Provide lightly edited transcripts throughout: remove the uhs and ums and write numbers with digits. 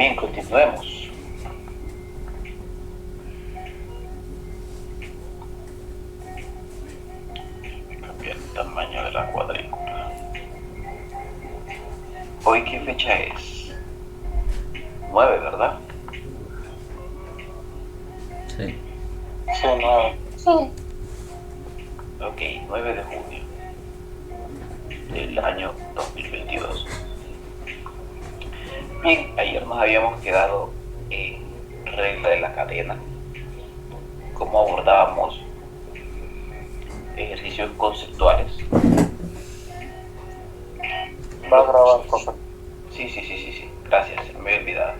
Bien, continuemos. Cambiar el tamaño de la cuadrícula. ¿Hoy qué fecha es? 9, ¿verdad? Sí. Sí, 9. Sí. Ok, 9 de junio del año 2022. Bien, ayer nos habíamos quedado en regla de la cadena, cómo abordábamos ejercicios conceptuales. Va a grabar, profe. Sí. Gracias, se me había olvidado.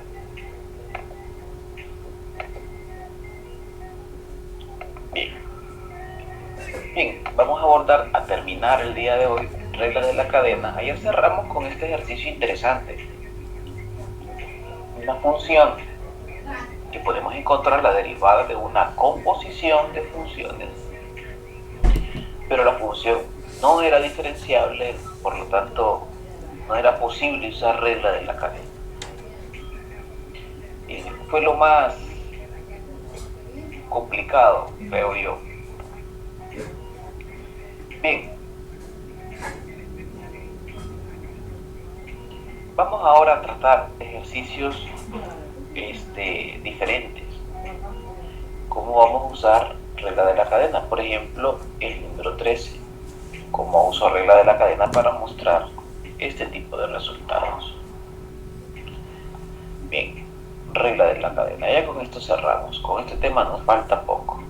Bien, vamos a abordar, a terminar el día de hoy, reglas de la cadena. Ayer cerramos con este ejercicio interesante. Una función que podemos encontrar la derivada de una composición de funciones, pero la función no era diferenciable, por lo tanto no era posible usar regla de la cadena. Fue lo más complicado, veo yo. Bien, vamos ahora a tratar ejercicios diferentes. ¿Cómo vamos a usar regla de la cadena? Por ejemplo, el número 13. ¿Cómo uso regla de la cadena para mostrar este tipo de resultados? Bien, regla de la cadena. Ya con esto cerramos. Con este tema nos falta poco.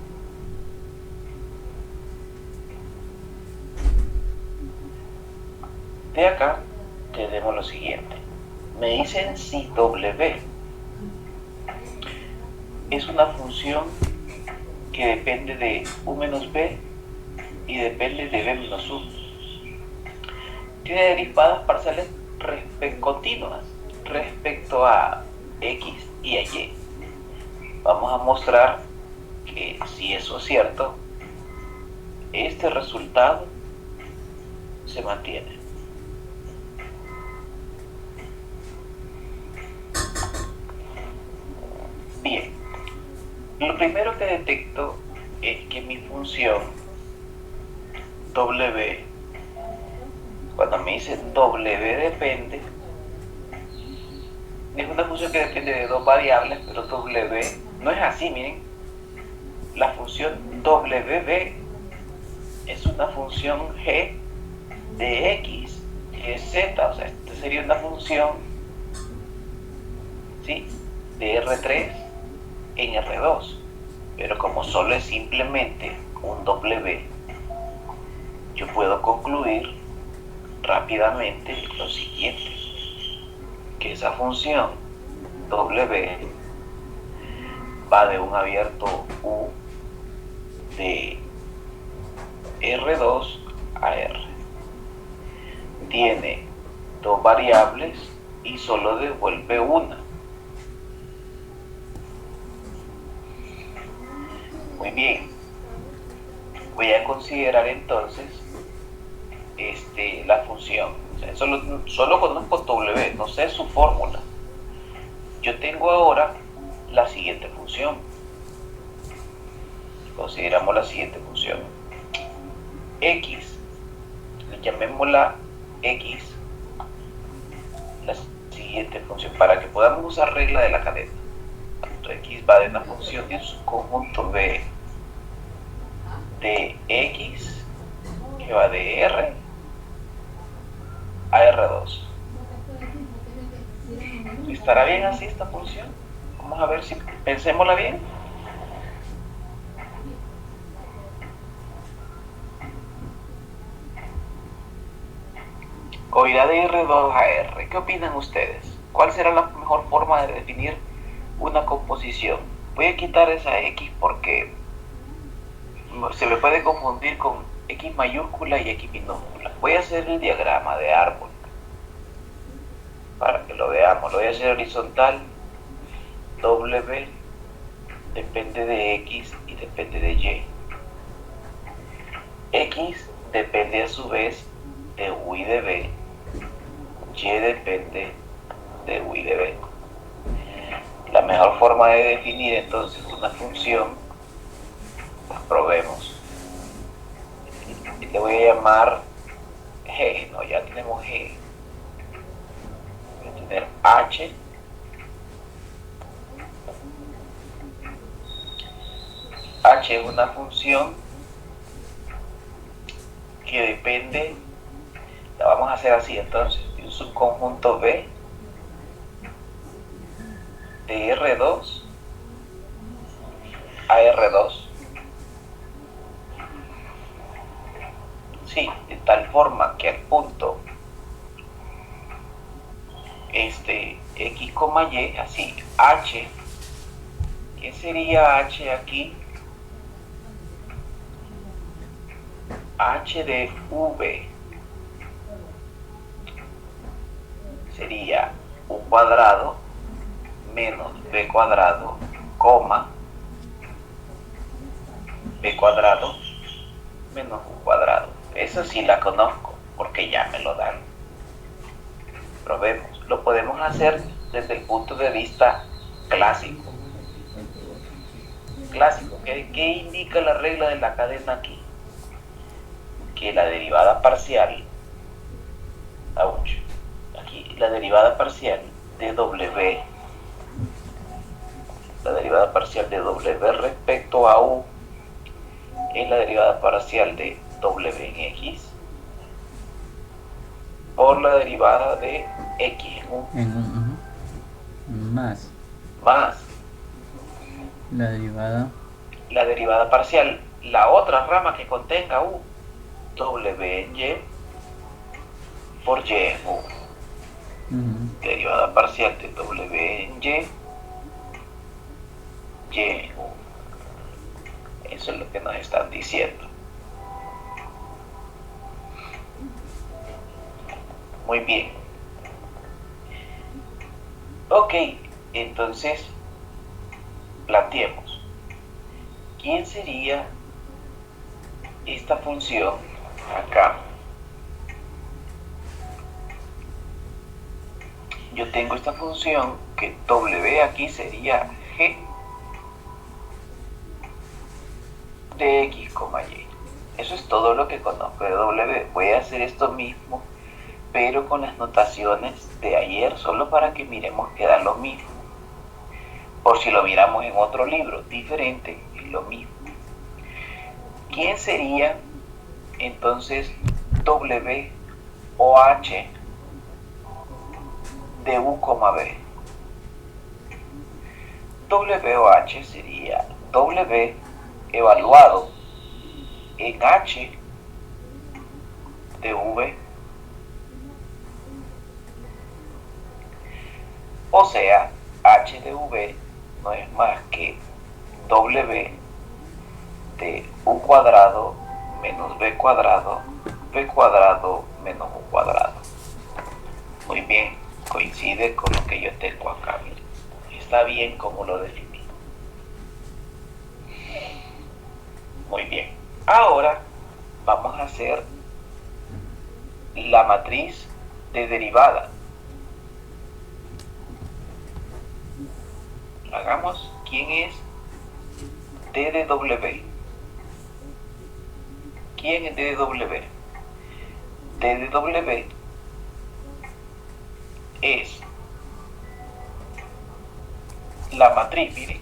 De acá tenemos lo siguiente. Me dicen si W es una función que depende de U menos B y depende de B menos U. Tiene derivadas parciales continuas respecto a X y a Y. Vamos a mostrar que si eso es cierto, este resultado se mantiene. Bien, lo primero que detecto es que mi función W, cuando me dice W depende, es una función que depende de dos variables, pero W no es así, miren. La función WB es una función G de X, y es Z, o sea, esta sería una función, ¿sí?, de R3 en R2, pero como solo es simplemente un W, yo puedo concluir rápidamente lo siguiente, que esa función W va de un abierto U de R2 a R. Tiene dos variables y solo devuelve una. Muy bien. Voy a considerar entonces la función. O sea, solo conozco W, no sé su fórmula. Yo tengo ahora la siguiente función. Consideramos la siguiente función. X, llamémosla X, la siguiente función, para que podamos usar regla de la cadena. X va de una función de un subconjunto B de X, que va de R a R2. ¿Estará bien así esta función? Vamos a ver si pensémosla bien. O irá de R2 a R. ¿Qué opinan ustedes? ¿Cuál será la mejor forma de definir una composición? Voy a quitar esa X porque se me puede confundir con X mayúscula y X minúscula. Voy a hacer el diagrama de árbol para que lo veamos. Lo voy a hacer horizontal. W depende de X y depende de Y. X depende a su vez de U y de B. Y depende de U y de B. La mejor forma de definir entonces una función, pues probemos. Le voy a llamar G, no, ya tenemos G. Voy a tener H. H es una función que depende, la vamos a hacer así entonces, de un subconjunto B de R2 a R2. Sí, de tal forma que al punto X, Y, así, H, ¿qué sería H aquí? H de V sería U cuadrado menos B cuadrado, coma, B cuadrado menos U cuadrado. Esa sí la conozco, porque ya me lo dan. Probemos. Lo podemos hacer desde el punto de vista clásico. Clásico. ¿Qué indica la regla de la cadena aquí? Que la derivada parcial, aquí la derivada parcial de W, la derivada parcial de W respecto a U es la derivada parcial de W en X por la derivada de X en U. Más la derivada parcial, la otra rama que contenga U, W en Y por Y en U. Derivada parcial de W en Y en U. Eso es lo que nos están diciendo. Muy bien. Ok, entonces planteemos. ¿Quién sería esta función acá? Yo tengo esta función que W aquí sería G de X, Y. Eso es todo lo que conozco de W. Voy a hacer esto mismo, pero con las notaciones de ayer, solo para que miremos que da lo mismo. Por si lo miramos en otro libro diferente, es lo mismo. ¿Quién sería entonces W o H de U, B? W o H sería W evaluado en H de V, o sea, H de V no es más que W de U cuadrado menos B cuadrado menos U cuadrado. Muy bien, coincide con lo que yo tengo acá. Miren, está bien como lo definí. Muy bien, ahora vamos a hacer la matriz de derivada. Hagamos quién es D de W. ¿Quién es D de W? D de W es la matriz, miren,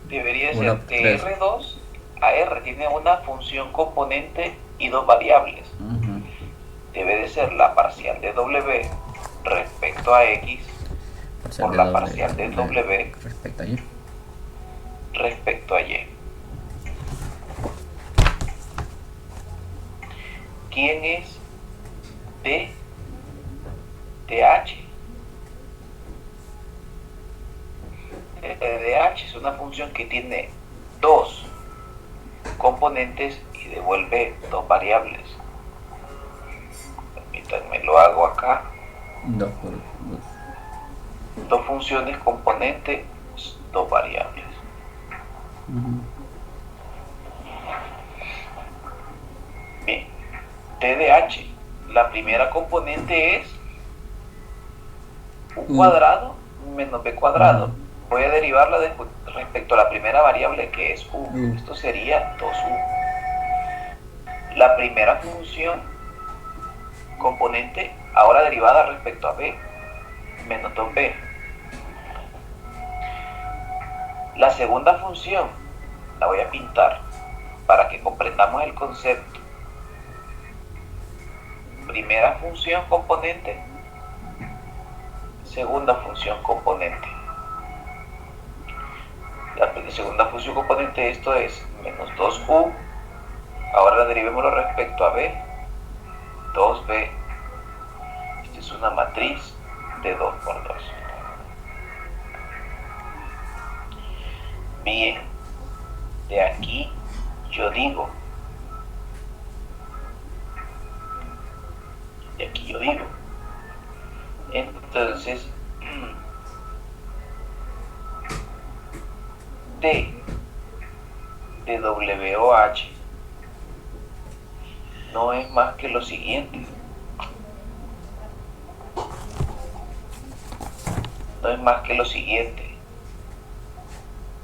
debería ser de R2 a R, tiene una función componente y dos variables. Debe de ser la parcial de W respecto a X por la parcial de W respecto a Y. ¿Quién es D de H? De H es una función que tiene dos componentes y devuelve dos variables. Permítanme, lo hago acá. Dos funciones componentes, dos variables. Bien, T de H, la primera componente es U cuadrado menos B cuadrado. voy a derivarla respecto a la primera variable que es u. U. Esto sería 2u. La primera función componente ahora derivada respecto a b, menos 2b. La segunda función la voy a pintar para que comprendamos el concepto. Primera función componente, segunda función componente. La segunda función componente, esto es menos 2u. Ahora derivémoslo respecto a b, 2b. Esta es una matriz de 2 por 2. Bien, de aquí yo digo, entonces D de WOH no es más que lo siguiente.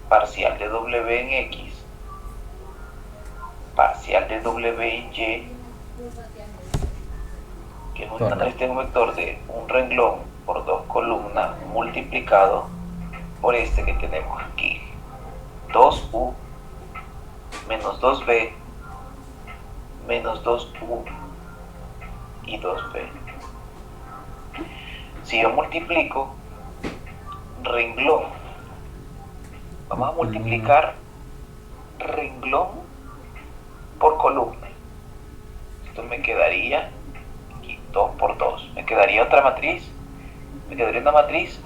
Parcial de W en X, parcial de W en Y, que es un vector de un renglón por 2 columnas multiplicado por este que tenemos aquí. 2u menos 2b menos 2u y 2b. Si yo multiplico renglón, vamos a multiplicar renglón por columna. Esto me quedaría aquí 2 por 2. Me quedaría otra matriz. Me quedaría una matriz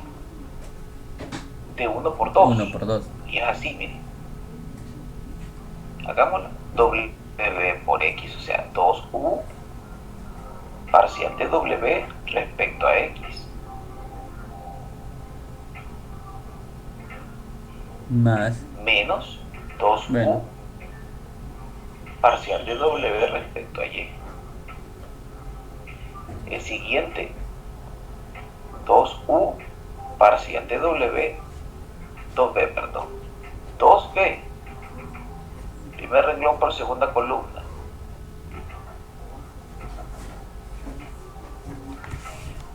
de 1 por 2. 1 por 2. Y es así, miren. Hagámoslo. W por X, o sea, 2U parcial de W respecto a X. Más. Menos 2U Bueno. parcial de W respecto a Y. El siguiente, 2U parcial de W, 2B, perdón, 2B, primer renglón por segunda columna.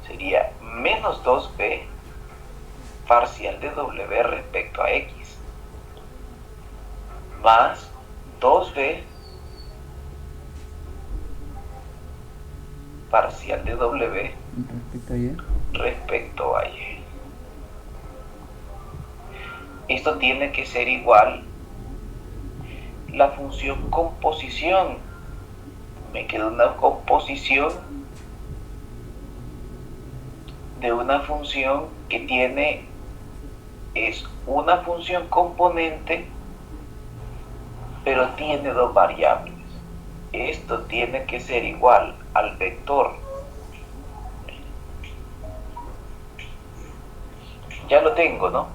Sería menos 2B parcial de W respecto a X, más 2B parcial de W Respecto a Y. respecto a Y. Esto tiene que ser igual la función composición. Me queda una composición de una función que tiene, es una función componente, pero tiene dos variables. Esto tiene que ser igual al vector. Ya lo tengo, ¿no?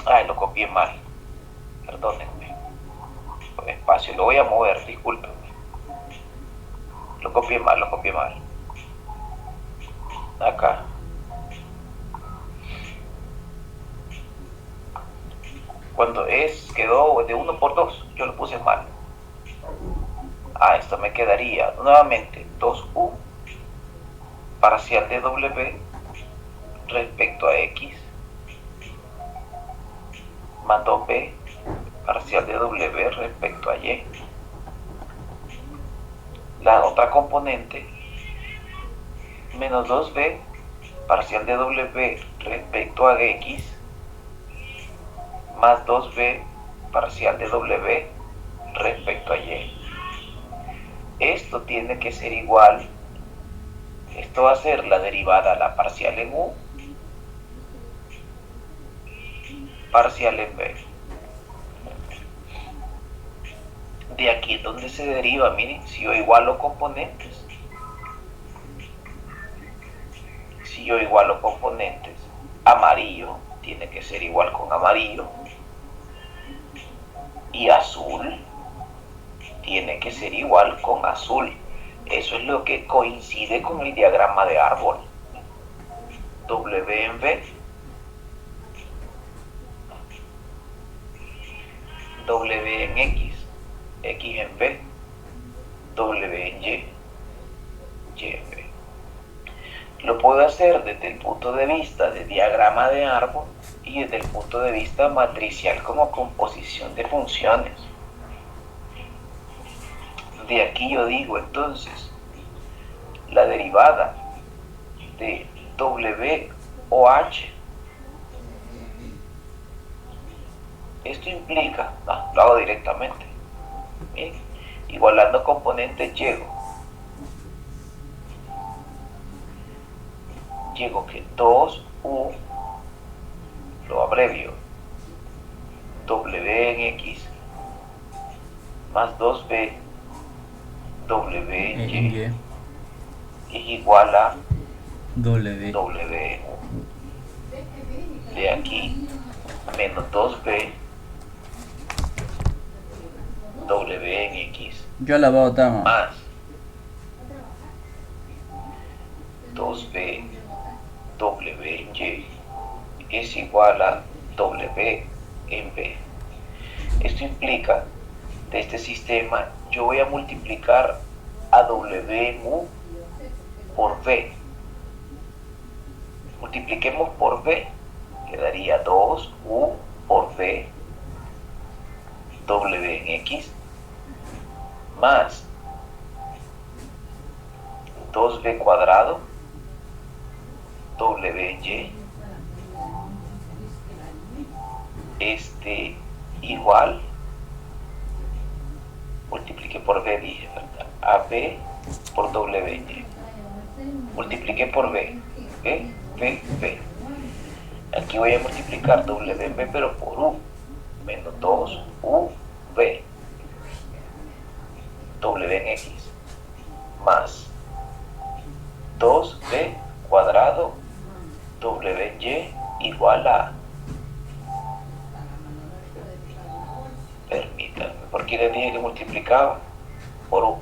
Ay, lo copié mal. Perdónenme. Con espacio, lo voy a mover, discúlpenme. Lo copié mal. Acá. Cuando quedó de 1 por 2, yo lo puse mal. Esto me quedaría nuevamente 2u parcial de W respecto a X más 2b parcial de W respecto a Y. La otra componente, menos 2b parcial de W respecto a X más 2b parcial de W respecto a Y. Esto tiene que ser igual, esto va a ser la derivada a la parcial en U, parcial en B. De aquí es donde se deriva, miren, si yo igualo componentes, amarillo tiene que ser igual con amarillo, y azul tiene que ser igual con azul. Eso es lo que coincide con el diagrama de árbol. W en B W en X, X en B, W en Y, Y en B. Lo puedo hacer desde el punto de vista de diagrama de árbol y desde el punto de vista matricial como composición de funciones. De aquí yo digo entonces, la derivada de W o H, esto implica, lo hago directamente, ¿bien? Igualando componentes llego que 2U, lo abrevio, W en X, más 2B, W en Y, es igual a W. W en U. De aquí, menos 2B, W en X, Yo la voy a botar, más 2B, W en Y, es igual a W en B. Esto implica, de este sistema, yo voy a multiplicar a W en U por B. Multipliquemos por B, quedaría 2U por B, W en X, más 2B cuadrado, W en Y, igual, multipliqué por B, dije, ¿verdad? AB por W en Y. Multipliqué por B, B, B, B. Aquí voy a multiplicar W en B, pero por U, menos 2U, B, W en X, más 2B cuadrado, W en Y, igual a, permítanme, porque les dije que multiplicaba por U.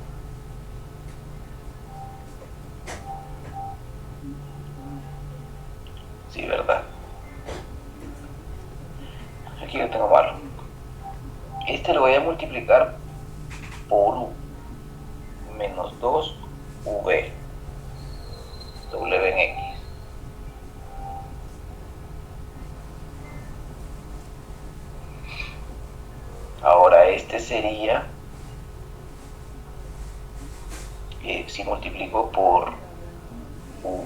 Sí, ¿verdad? Aquí lo tengo malo. Lo voy a multiplicar por U, menos 2V, W en X. Ahora sería, si multiplico por U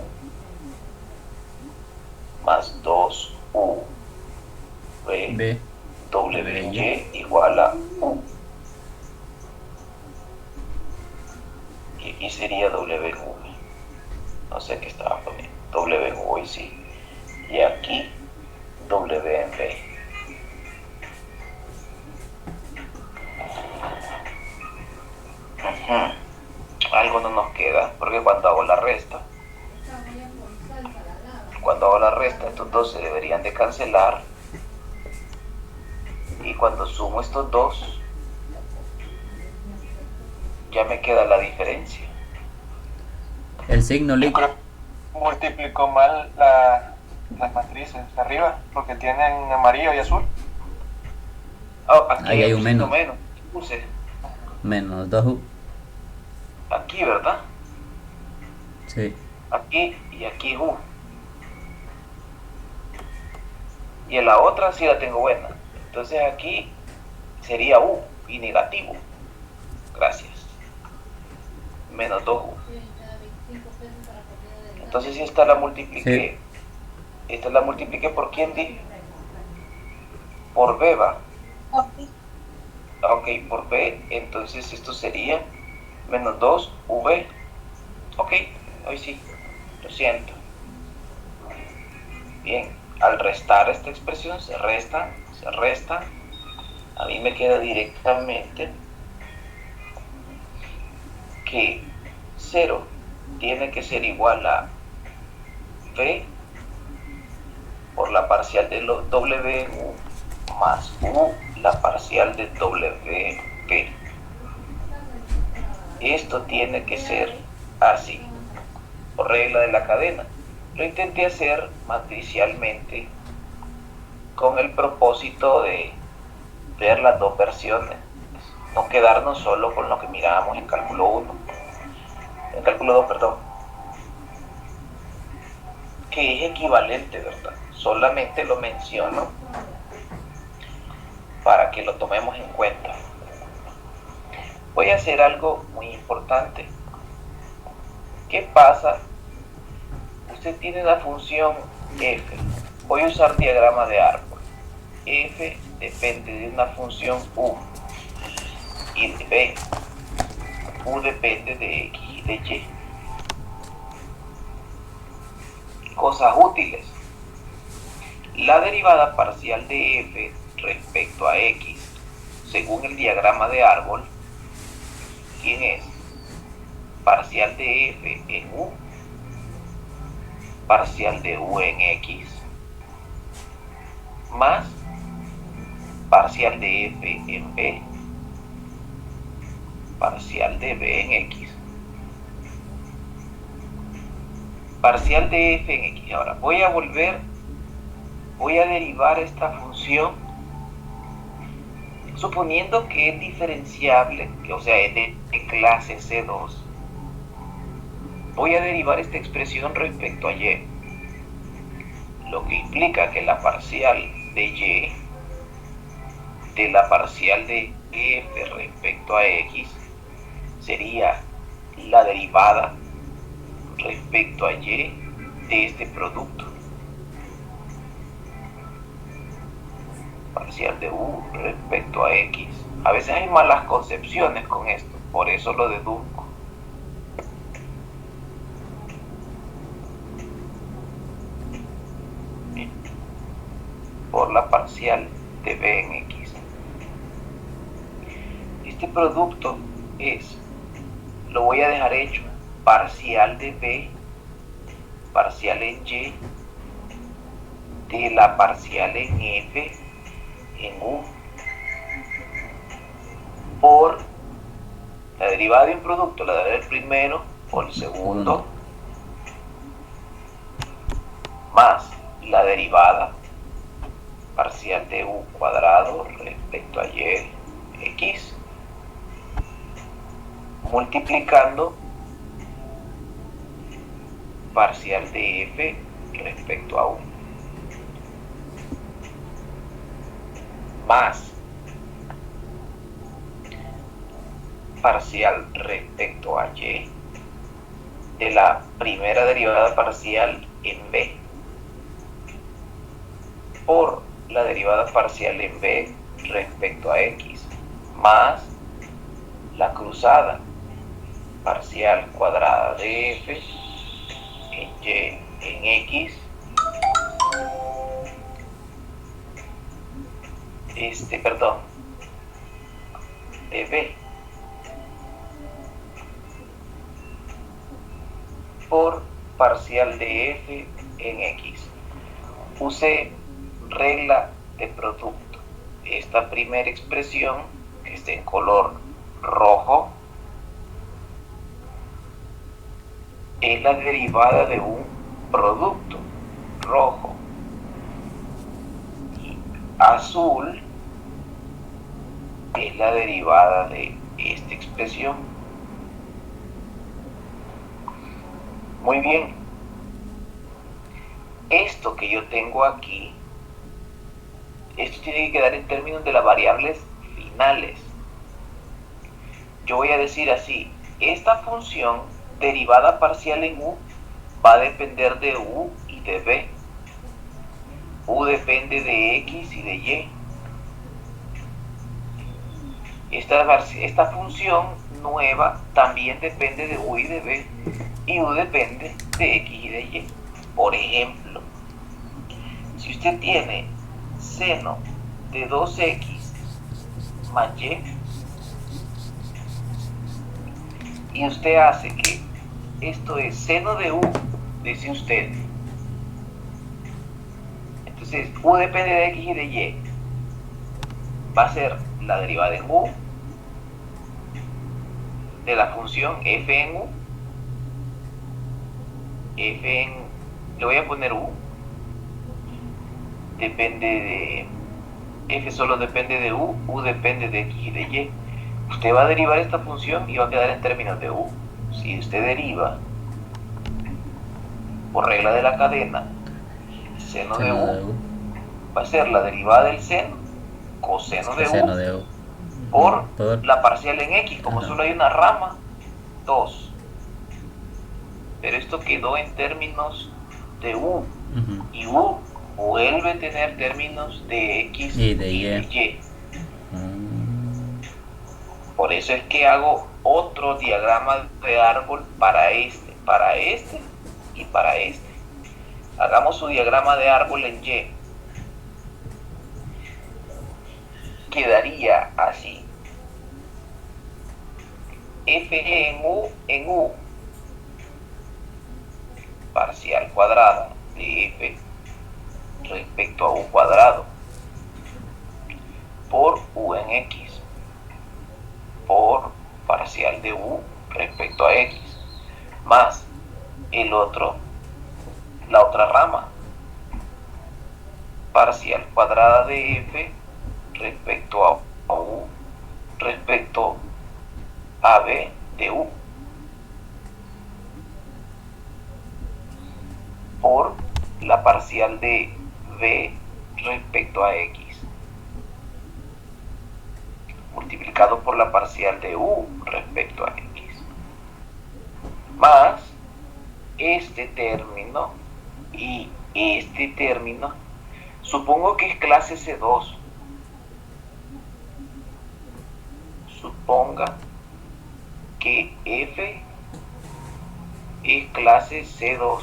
más 2U B, W en Y igual a U. Y aquí sería W en U. No sé qué estaba poniendo. W en U y sí. Y aquí W en B. Algo no nos queda, porque cuando hago la resta, estos dos se deberían de cancelar, y cuando sumo estos dos, ya me queda la diferencia. El signo líquido. Multiplicó mal las matrices arriba, porque tienen amarillo y azul. Aquí ahí hay un menos. Puse Menos 2U. aquí, ¿verdad? Sí. Aquí y aquí U. Y en la otra sí la tengo buena. Entonces aquí sería U y negativo. Gracias. Menos 2U. Entonces si esta la multipliqué. Sí. Esta la multipliqué por quién dije. Por B, va. Ok, por B. Entonces esto sería menos 2V. Ok, hoy sí. Lo siento. Bien, al restar esta expresión se resta. A mí me queda directamente que 0 tiene que ser igual a V por la parcial de W más U la parcial de WP. Esto tiene que ser así, por regla de la cadena. Lo intenté hacer matricialmente con el propósito de ver las dos versiones, no quedarnos solo con lo que mirábamos en cálculo 1, en cálculo 2, perdón, que es equivalente, ¿verdad? Solamente lo menciono para que lo tomemos en cuenta. Voy a hacer algo muy importante. ¿Qué pasa? Usted tiene la función f. Voy a usar diagrama de árbol. F depende de una función u y de b. U depende de x y de y. Cosas útiles. La derivada parcial de f respecto a x, según el diagrama de árbol, ¿quién es? Parcial de f en u, parcial de u en x, más parcial de f en b, parcial de b en x. Parcial de f en x. Ahora voy a derivar esta función suponiendo que es diferenciable, o sea, es de clase C2. Voy a derivar esta expresión respecto a y, lo que implica que la parcial de y de la parcial de f respecto a x sería la derivada respecto a y de este producto. Parcial de u respecto a x. A veces hay malas concepciones con esto, por eso lo deduzco. Bien. Por la parcial de b en x. Este producto lo voy a dejar hecho, parcial de b, parcial en y, de la parcial en f en u, por la derivada de un producto, la derivada del primero por el segundo, más la derivada parcial de u cuadrado respecto a y x, multiplicando parcial de f respecto a u, más parcial respecto a y de la primera derivada parcial en b por la derivada parcial en b respecto a x, más la cruzada parcial cuadrada de f en y en x, de b por parcial de f en x. Use regla de producto. Esta primera expresión, que está en color rojo, es la derivada de un producto rojo, y azul es la derivada de esta expresión. Muy bien, esto que yo tengo aquí, esto tiene que quedar en términos de las variables finales. Yo voy a decir así: esta función derivada parcial en u va a depender de u y de b. U depende de x y de y. Esta función nueva también depende de u y de b, y u depende de x y de y. Por ejemplo, si usted tiene seno de 2x más y usted hace que esto es seno de u, dice usted, entonces u depende de x y de y, va a ser la derivada en u de la función f en u, le voy a poner u, depende f solo depende de u depende de x y de y. Usted va a derivar esta función y va a quedar en términos de u. Si usted deriva por regla de la cadena seno de u, va a ser la derivada del seno coseno de u por la parcial en x. Como solo hay una rama, 2. Pero esto quedó en términos de u. Y u vuelve a tener términos de x y de y. Por eso es que hago otro diagrama de árbol para este y para este. Hagamos su diagrama de árbol en y. Quedaría así. f en u parcial cuadrada de f respecto a u cuadrado por u en x por parcial de u respecto a x más la otra rama parcial cuadrada de f respecto a u respecto a b de u por la parcial de b respecto a x multiplicado por la parcial de u respecto a x más este término y este término. Supongo que es clase C2. Suponga que f es clase C2.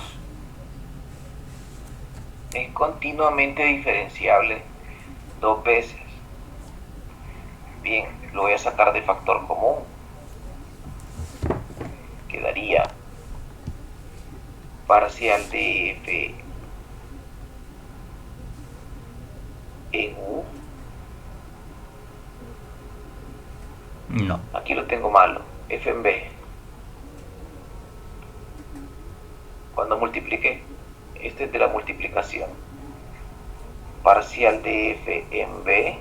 Es continuamente diferenciable 2 veces. Bien, lo voy a sacar de factor común. Quedaría parcial de f en u. No. Aquí lo tengo malo. F en b. Cuando multiplique, este es de la multiplicación. Parcial de f en b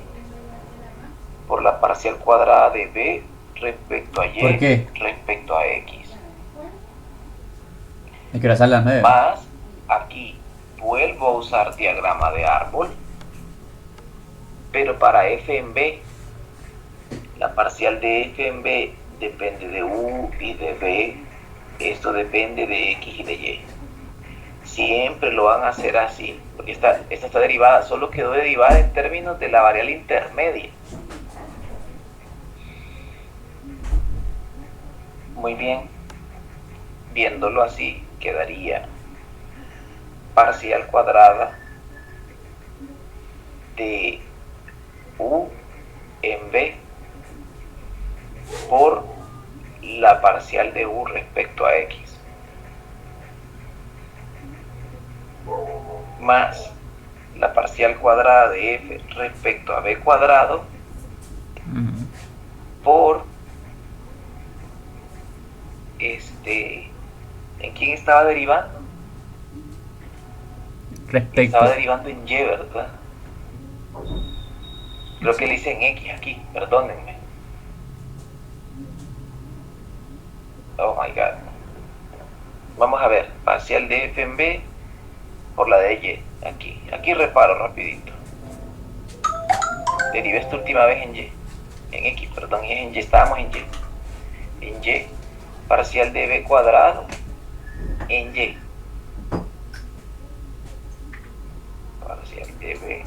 por la parcial cuadrada de b respecto a y. ¿Por qué? Respecto a x. Es que las 9. Más, aquí vuelvo a usar diagrama de árbol, pero para f en b, la parcial de f en b depende de u y de b, esto depende de x y de y. Siempre lo van a hacer así, porque esta está derivada, solo quedó derivada en términos de la variable intermedia. Muy bien, viéndolo así, quedaría parcial cuadrada de u en b por la parcial de u respecto a x más la parcial cuadrada de f respecto a b cuadrado por ¿en quién estaba derivando? Estaba derivando en y, ¿verdad? Creo que le hice en x aquí, perdónenme. Oh my god. Vamos a ver, parcial de f en b por la de y, aquí reparo rapidito. Derivé esta última vez en y, en x, perdón, y es en y, estábamos en y, parcial de b cuadrado en y, parcial de b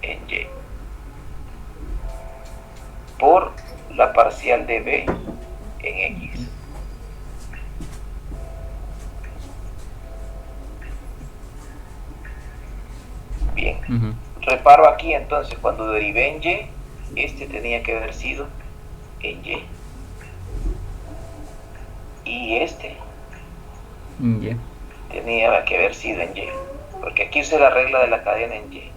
en y por la parcial de b en x. Bien, reparo aquí entonces, cuando derivé en y, este tenía que haber sido en y. Y este tenía que haber sido en y, porque aquí usé la regla de la cadena en y.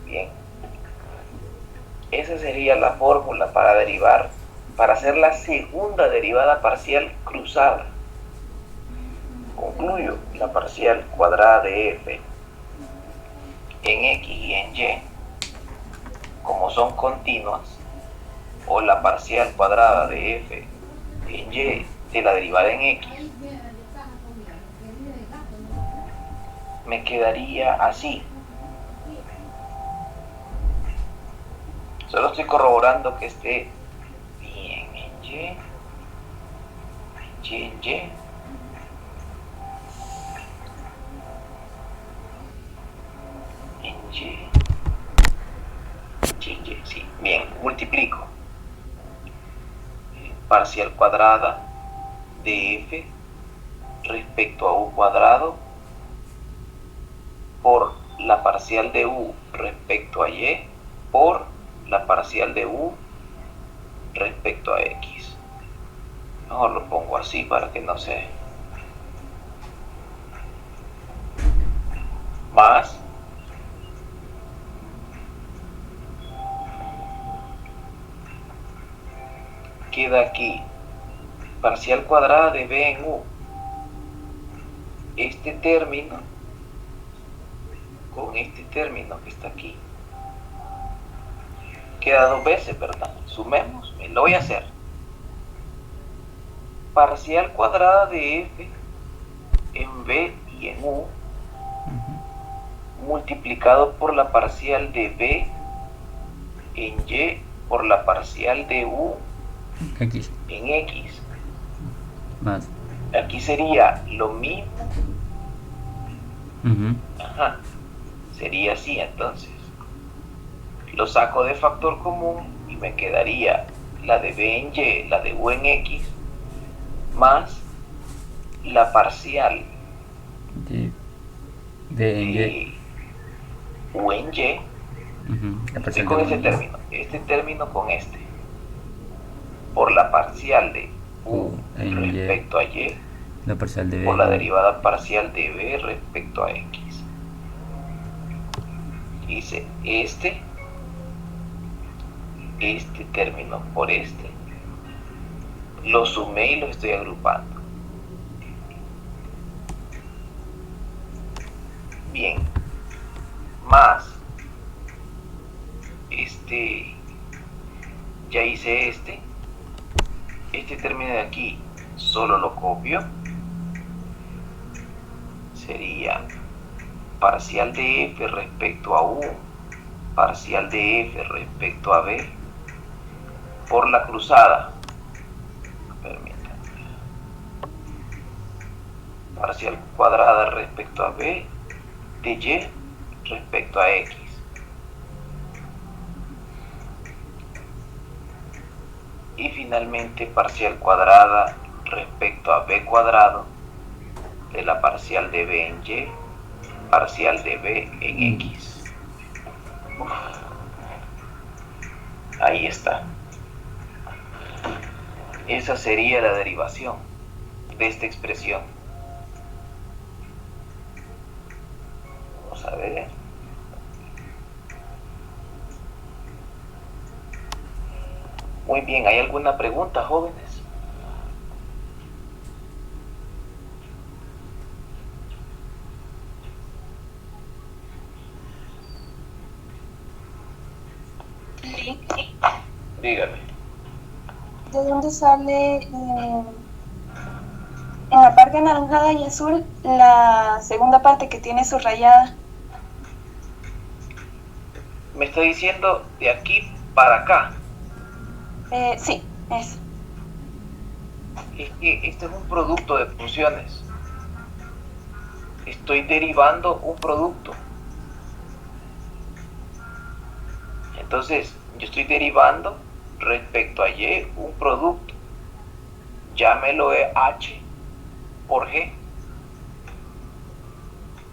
Bien, esa sería la fórmula para derivar, para hacer la segunda derivada parcial cruzada. Concluyo, la parcial cuadrada de f en x y en y como son continuas, o la parcial cuadrada de f en y de la derivada en x, me quedaría así. Solo estoy corroborando que esté bien en y en y. Sí, bien, multiplico parcial cuadrada de f respecto a u cuadrado por la parcial de u respecto a y por la parcial de u respecto a x. Mejor lo pongo así para que no se... Más queda aquí parcial cuadrada de b en u. Este término con este término que está aquí queda dos veces, ¿verdad? Sumemos, me lo voy a hacer. Parcial cuadrada de f en b y en u multiplicado por la parcial de b en y por la parcial de u X. en x. Más. Aquí sería lo mismo. Ajá. Sería así entonces. Lo saco de factor común y me quedaría la de b en y, la de u en x, más la parcial De B en Y. de u en y. La Estoy parcial con de este U. término con este, por la parcial de u en Y. respecto a y, La parcial de B. por la derivada parcial de b respecto a x. Hice este término por este, lo sumé y lo estoy agrupando. Bien, más ya hice este término de aquí, solo lo copio, sería parcial de f respecto a u, parcial de f respecto a b, por la cruzada, permítanme, parcial cuadrada respecto a b de y respecto a x. Y finalmente parcial cuadrada respecto a b cuadrado de la parcial de b en y, parcial de b en x. Ahí está. Esa sería la derivación de esta expresión. Vamos a ver. Muy bien, ¿hay alguna pregunta, jóvenes? Dígame. ¿De dónde sale en la parte anaranjada y azul la segunda parte que tiene subrayada? Me está diciendo de aquí para acá. Sí, eso. Es que esto es un producto de funciones. Estoy derivando un producto. Entonces, yo estoy derivando respecto a y un producto. Llámelo h por g.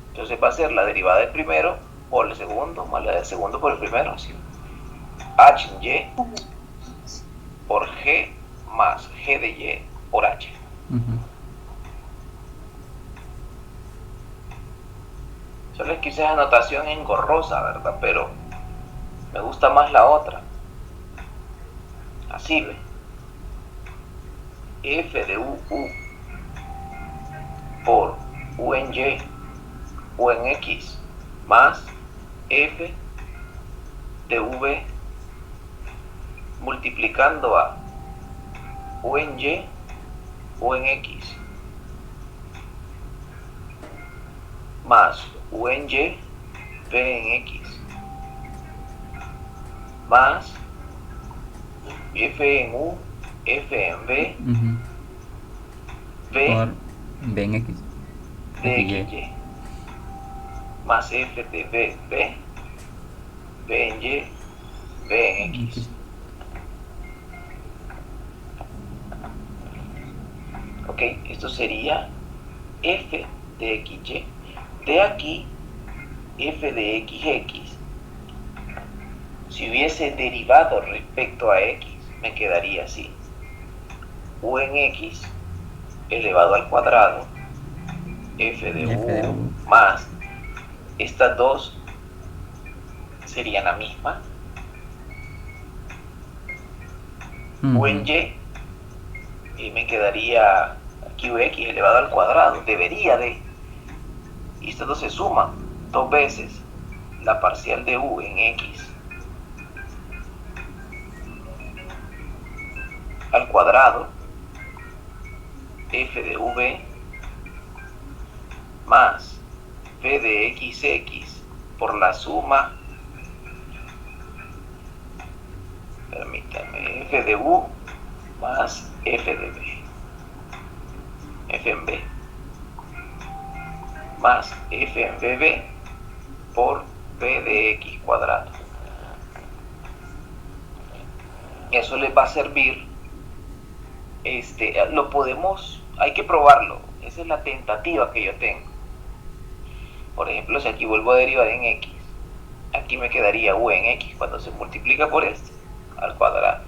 Entonces va a ser la derivada del primero por el segundo más la del segundo por el primero. ¿Sí? H en y por g más g de y por h. Solo es que esa anotación engorrosa, ¿verdad? Pero me gusta más la otra. Así ve. F de u por u en y u en x más f de v multiplicando a u en y u en x más u en y b en x más f en u f en b Ujú. b Por B en X. de X, Y. xy más f de b b en y b en x. Ok, esto sería f de xy. De aquí, f de xx, si hubiese derivado respecto a x, me quedaría así. U en x elevado al cuadrado, f de F de u U. más, estas dos serían la misma. U en y me quedaría aquí ux elevado al cuadrado, debería de, y estas dos se suman dos veces la parcial de u en x al cuadrado, f de v más f de xx por la suma, permítame, f de u más f de b, f en b más f en bb por b de x cuadrado. Eso les va a servir. Lo podemos, hay que probarlo. Esa es la tentativa que yo tengo. Por ejemplo, si aquí vuelvo a derivar en x, aquí me quedaría u en x cuando se multiplica por este al cuadrado.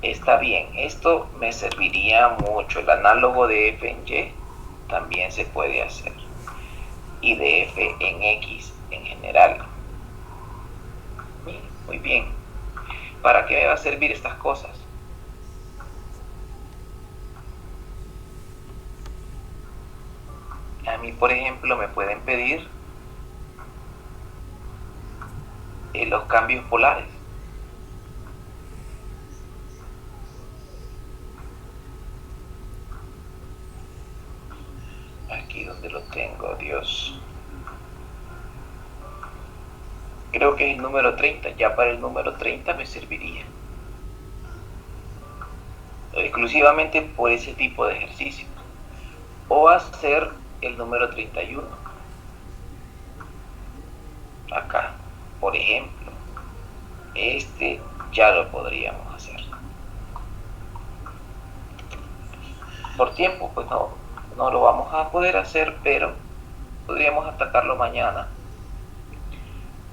Está bien, esto me serviría mucho. El análogo de f en y también se puede hacer, y de f en x en general. Muy bien. ¿Para qué me va a servir estas cosas? A mí, por ejemplo, me pueden pedir los cambios polares. Aquí donde lo tengo, Dios. Creo que es el número 30. Ya para el número 30 me serviría. Exclusivamente por ese tipo de ejercicio. O hacer el número 31. Acá, por ejemplo. Este ya lo podríamos hacer. Por tiempo, pues no lo vamos a poder hacer, pero podríamos atacarlo mañana.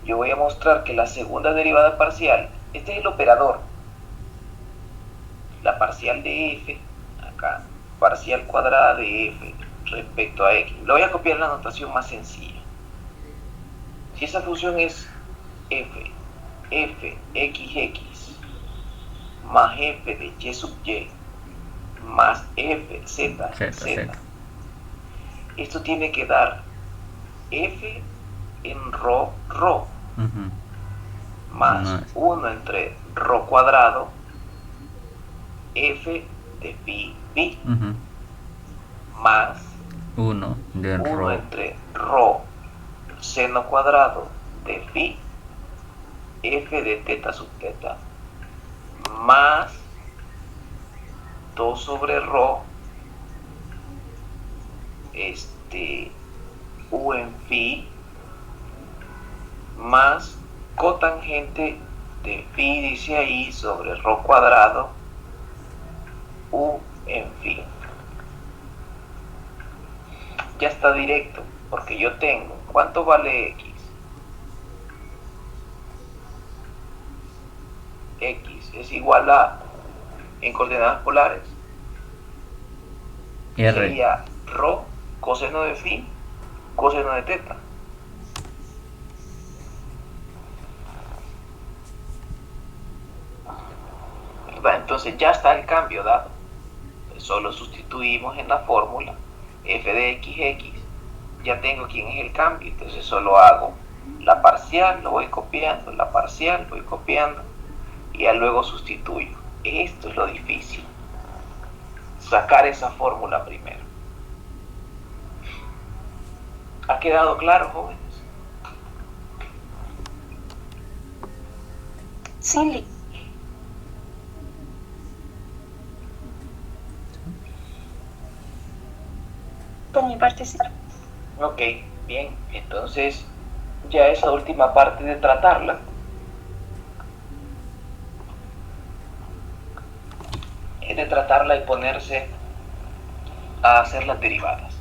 Yo voy a mostrar que la segunda derivada parcial, este es el operador, la parcial de f, acá, parcial cuadrada de f respecto a x. Lo voy a copiar en la notación más sencilla. Si esa función es f xx más f de y sub y más f z, z, esto tiene que dar f en rho más 1 entre rho cuadrado f de pi más 1 entre rho seno cuadrado de phi f de teta sub teta más 2 sobre rho u en phi más cotangente de phi, dice ahí, sobre rho cuadrado u en phi. Ya está directo, porque yo tengo, ¿cuánto vale x? X es igual a, en coordenadas polares, R. Sería rho coseno de phi coseno de teta. Entonces ya está el cambio dado. Solo sustituimos en la fórmula f de xx. Ya tengo quién es el cambio, entonces solo hago la parcial, lo voy copiando, la parcial, voy copiando. y ya luego sustituyo. Esto es lo difícil. Sacar esa fórmula primero. ¿Ha quedado claro, jóvenes? Sí, Lee. Por mi parte, sí. Ok, bien. Entonces, ya esa última parte de tratarla es de tratarla y ponerse a hacer las derivadas.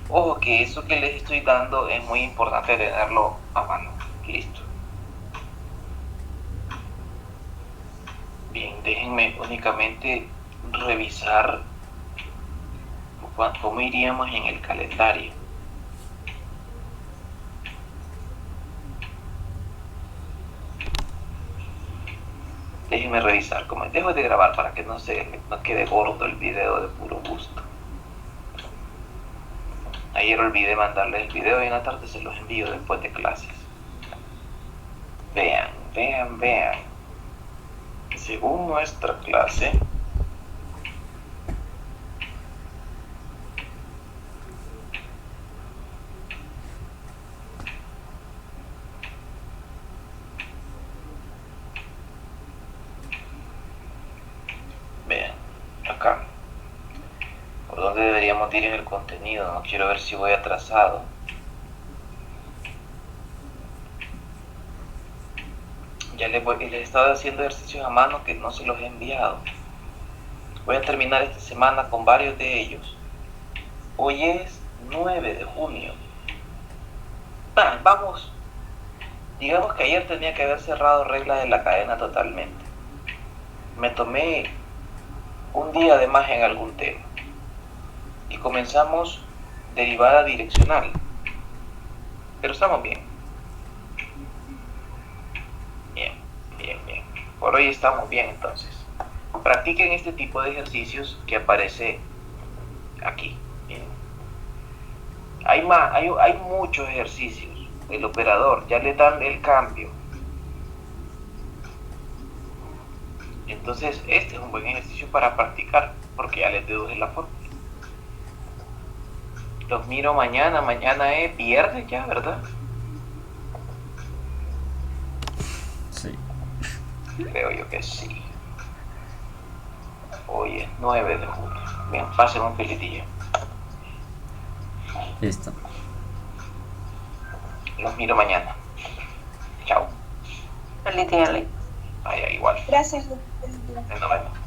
Ojo que eso que les estoy dando es muy importante tenerlo a mano. Listo. Bien, déjenme únicamente revisar cómo iríamos en el calendario. Déjenme revisar. Como dejo de grabar para que no quede gordo el video de puro gusto. Ayer olvidé mandarles el video y en la tarde se los envío después de clases. Vean. Según nuestra clase, vean, acá, por dónde deberíamos ir en el contenido. No quiero ver si voy atrasado. Ya les he estado haciendo ejercicios a mano que no se los he enviado. Voy a terminar esta semana con varios de ellos. Hoy es 9 de junio. Vamos. Digamos que ayer tenía que haber cerrado reglas de la cadena totalmente. Me tomé un día de más en algún tema. Y comenzamos derivada direccional. Pero estamos bien. Bien. Por hoy estamos bien entonces. Practiquen este tipo de ejercicios que aparece aquí. Bien. Hay muchos ejercicios. El operador ya le dan el cambio. Entonces este es un buen ejercicio para practicar porque ya les deduje la fórmula. Los miro mañana. Mañana es viernes ya, ¿verdad? Sí. Creo yo que sí. Hoy es 9 de junio. Bien, pasen un feliz día. Listo. Los miro mañana. Chao. Feliz día, Lee. Vaya, igual. Gracias. Nos vemos.